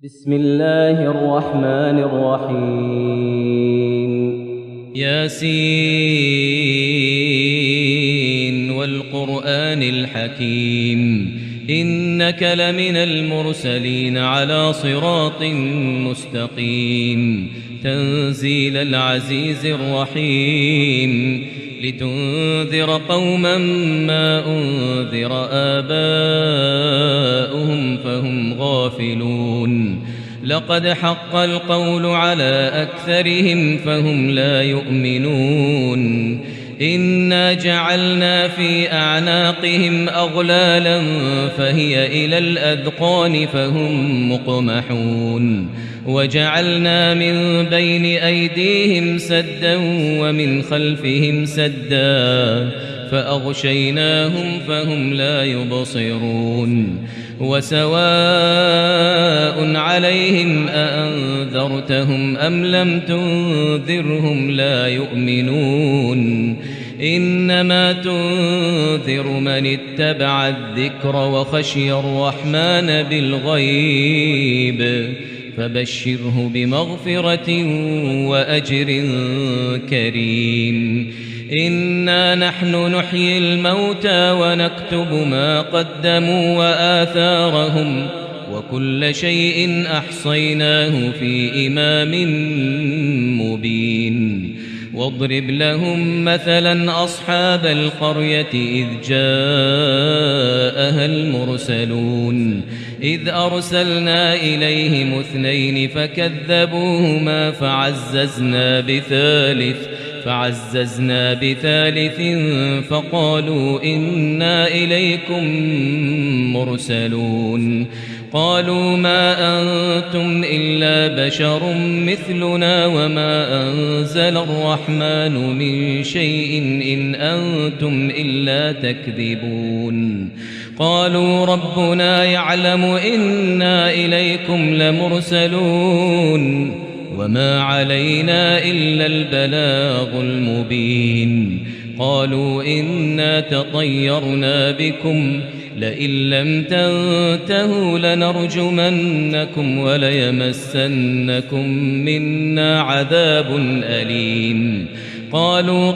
بسم الله الرحمن الرحيم ياسين والقرآن الحكيم إنك لمن المرسلين على صراط مستقيم تنزيل العزيز الرحيم لتنذر قوما ما أنذر آباؤهم فهم غافلون لقد حق القول على أكثرهم فهم لا يؤمنون إنا جعلنا في أعناقهم أغلالا فهي إلى الأذقان فهم مقمحون وجعلنا من بين أيديهم سدا ومن خلفهم سدا فأغشيناهم فهم لا يبصرون وسواء عليهم أأنذرتهم أم لم تنذرهم لا يؤمنون إنما تنذر من اتبع الذكر وخشي الرحمن بالغيب فبشره بمغفرة وأجر كريم إنا نحن نحيي الموتى ونكتب ما قدموا وآثارهم وكل شيء أحصيناه في إمام مبين واضرب لهم مثلا أصحاب القرية إذ جاءها المرسلون إذ أرسلنا إليهم اثنين فكذبوهما فعززنا بثالث فقالوا إنا إليكم مرسلون قالوا ما أنتم إلا بشر مثلنا وما أنزل الرحمن من شيء إن أنتم إلا تكذبون قالوا ربنا يعلم إنا إليكم لمرسلون وما علينا إلا البلاغ المبين قالوا إنا تطيرنا بكم لئن لم تنتهوا لنرجمنكم وليمسنكم منا عذاب أليم قالوا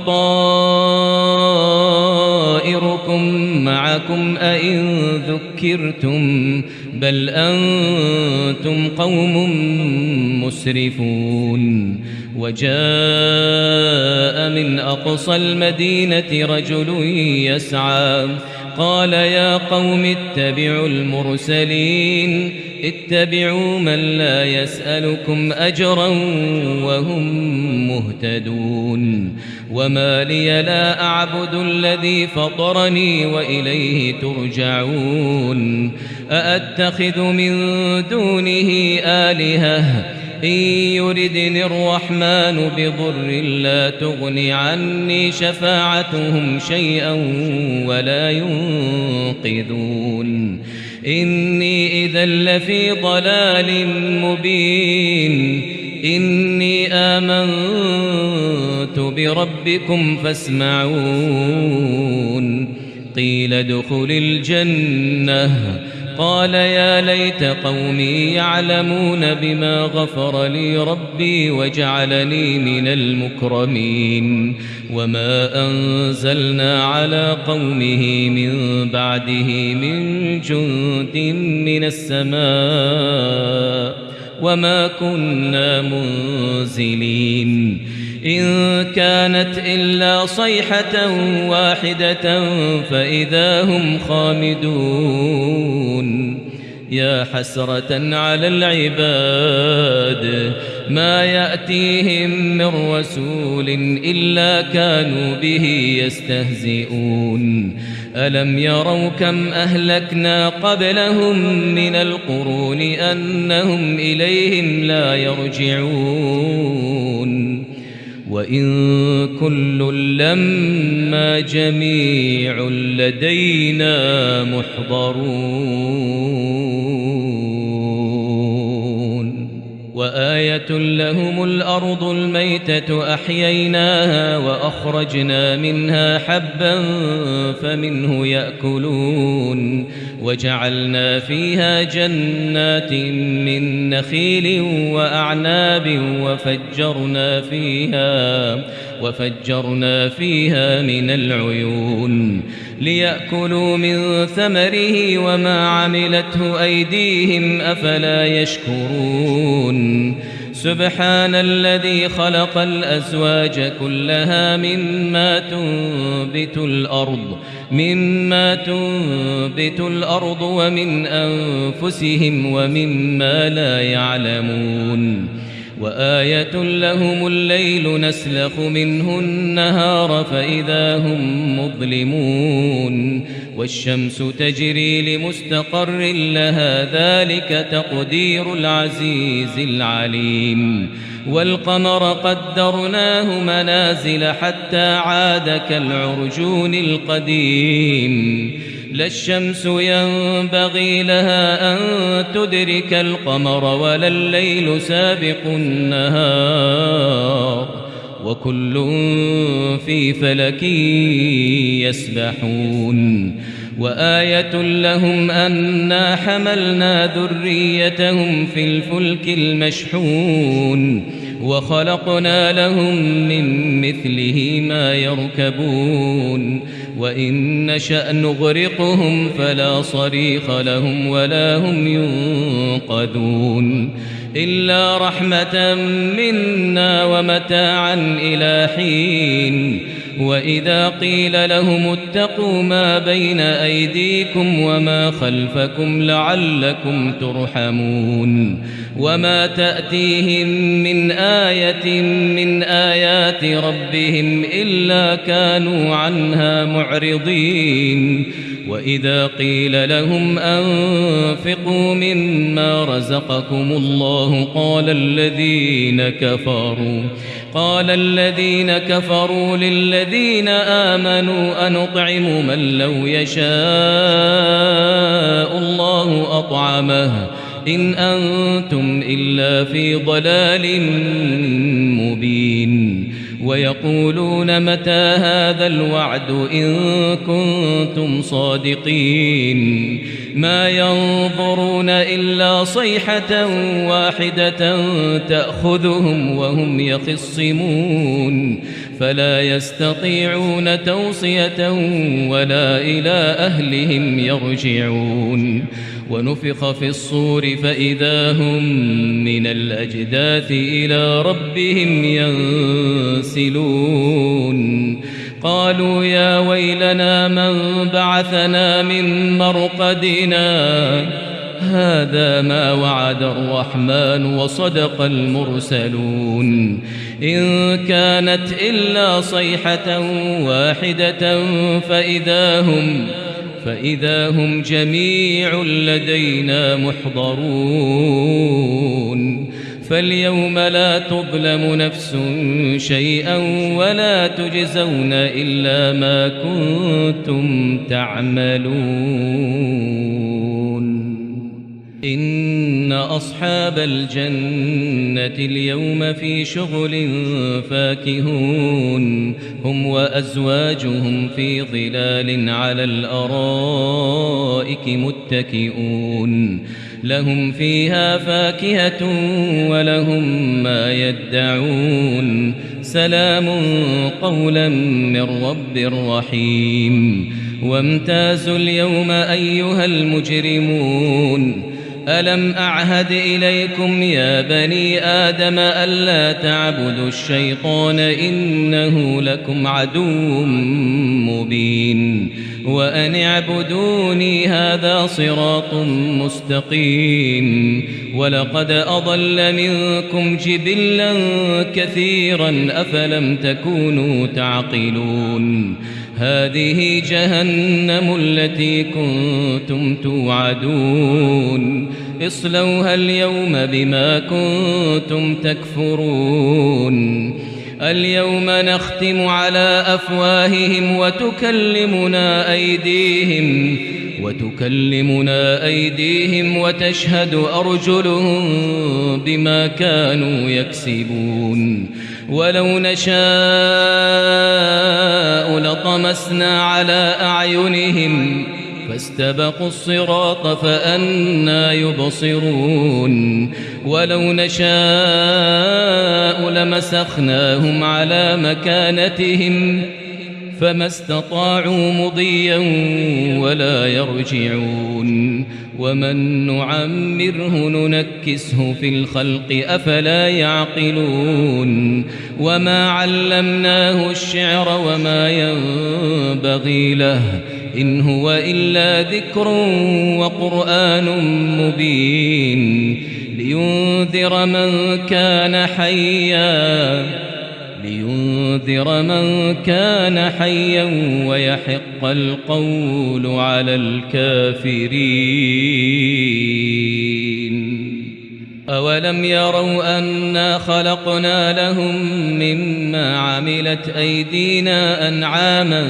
طائركم معكم أئن ذكرتم بل أنتم قوم مسرفون وجاء من أقصى المدينة رجل يسعى قال يا قوم اتبعوا المرسلين اتبعوا من لا يسألكم أجرا وهم مهتدون وما لي لا أعبد الذي فطرني وإليه ترجعون أأتخذ من دونه آلهة إن يردني الرحمن بضر لا تغن عني شفاعتهم شيئا ولا ينقذون إني إذا لفي ضلال مبين إني آمنت بربكم فاسمعون قيل ادخل الجنة قال يا ليت قومي يعلمون بما غفر لي ربي وجعلني من المكرمين وما أنزلنا على قومه من بعده من جند من السماء وما كنا منزلين إن كانت إلا صيحة واحدة فإذا هم خامدون يا حسرة على العباد ما يأتيهم من رسول إلا كانوا به يستهزئون ألم يروا كم أهلكنا قبلهم من القرون أنهم إليهم لا يرجعون وإن كل لما جميع لدينا محضرون وآية لهم الأرض الميتة أحييناها وأخرجنا منها حبا فمنه يأكلون وجعلنا فيها جنات من نخيل وأعناب وفجرنا فيها من العيون ليأكلوا من ثمره وما عملته أيديهم أفلا يشكرون سبحان الذي خلق الأزواج كلها مما تنبت الأرض ومن أنفسهم ومما لا يعلمون وآية لهم الليل نسلخ منه النهار فإذا هم مظلمون والشمس تجري لمستقر لها ذلك تقدير العزيز العليم والقمر قدرناه منازل حتى عاد كالعرجون القديم لا الشمس ينبغي لها أن تدرك القمر ولا الليل سابق النهار وكل في فلك يسبحون وآية لهم أنا حملنا ذريتهم في الفلك المشحون وخلقنا لهم من مثله ما يركبون وإن نشأ نغرقهم فلا صريخ لهم ولا هم ينقذون إلا رحمة منا ومتاعا إلى حين وإذا قيل لهم اتقوا ما بين أيديكم وما خلفكم لعلكم ترحمون وما تأتيهم من آية من آيات ربهم إلا كانوا عنها معرضين وإذا قيل لهم أنفقوا مما رزقكم الله قال الذين كفروا للذين آمنوا أنطعم من لو يشاء الله أطعمه إن أنتم إلا في ضلال مبين ويقولون متى هذا الوعد إن كنتم صادقين ما ينظرون إلا صيحة واحدة تأخذهم وهم يخصمون فلا يستطيعون توصية ولا إلى أهلهم يرجعون ونفخ في الصور فإذا هم من الأجداث إلى ربهم ينسلون قالوا يا ويلنا من بعثنا من مرقدنا هذا ما وعد الرحمن وصدق المرسلون إن كانت إلا صيحة واحدة فإذا هم جميع لدينا محضرون فاليوم لا تظلم نفس شيئا ولا تجزون إلا ما كنتم تعملون إن أصحاب الجنة اليوم في شغل فاكهون هم وأزواجهم في ظلال على الأرائك متكئون لهم فيها فاكهة ولهم ما يدعون سلام قولا من رب رحيم وامتازوا اليوم أيها المجرمون ألم أعهد إليكم يا بني آدم ألا تعبدوا الشيطان إنه لكم عدو مبين وأن اعبدوني هذا صراط مستقيم ولقد أضل منكم جبلا كثيرا أفلم تكونوا تعقلون هذه جهنم التي كنتم توعدون اصلوها اليوم بما كنتم تكفرون اليوم نختم على أفواههم وتكلمنا أيديهم وتكلمنا أيديهم وتشهد أرجلهم بما كانوا يكسبون ولو نشاء لطمسنا على أعينهم فاستبقوا الصراط فأنى يبصرون ولو نشاء لمسخناهم على مكانتهم فما استطاعوا مضيا ولا يرجعون ومن نعمره ننكسه في الخلق أفلا يعقلون وما علمناه الشعر وما ينبغي له إن هو إلا ذكر وقرآن مبين لينذر من كان حيا ويحق القول على الكافرين أولم يروا أنا خلقنا لهم مما عملت أيدينا أنعاما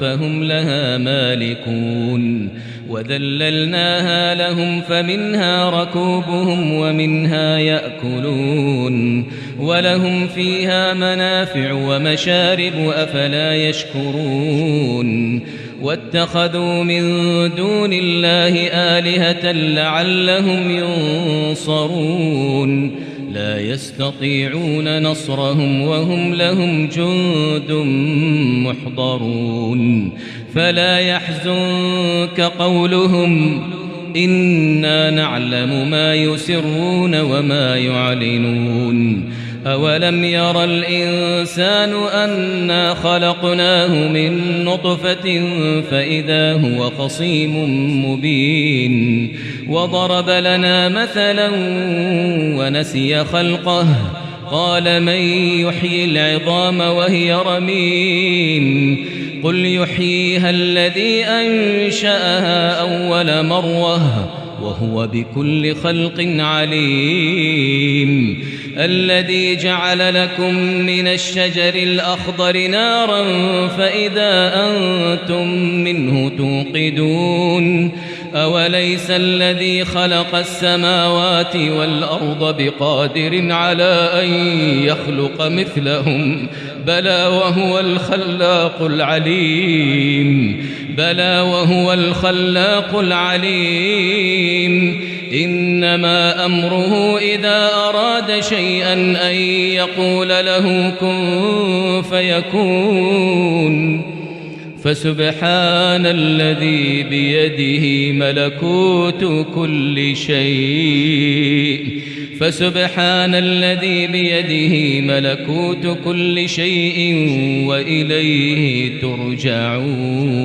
فهم لها مالكون وذللناها لهم فمنها ركوبهم ومنها يأكلون ولهم فيها منافع ومشارب أفلا يشكرون واتخذوا من دون الله آلهة لعلهم ينصرون لا يستطيعون نصرهم وهم لهم جند محضرون فلا يحزنك قولهم إنا نعلم ما يسرون وما يعلنون أولم ير الإنسان أنا خلقناه من نطفة فإذا هو خصيم مبين وضرب لنا مثلا ونسي خلقه قال من يحيي العظام وهي رميم قل يحييها الذي أنشأها أول مرة وهو بكل خلق عليم الذي جعل لكم من الشجر الأخضر نارا فإذا أنتم منه توقدون أوليس الذي خلق السماوات والأرض بقادر على أن يخلق مثلهم بلى وهو الخلاق العليم إنما أمره إذا أراد شيئا أن يقول له كن فيكون فسبحان الذي بيده ملكوت كل شيء وإليه ترجعون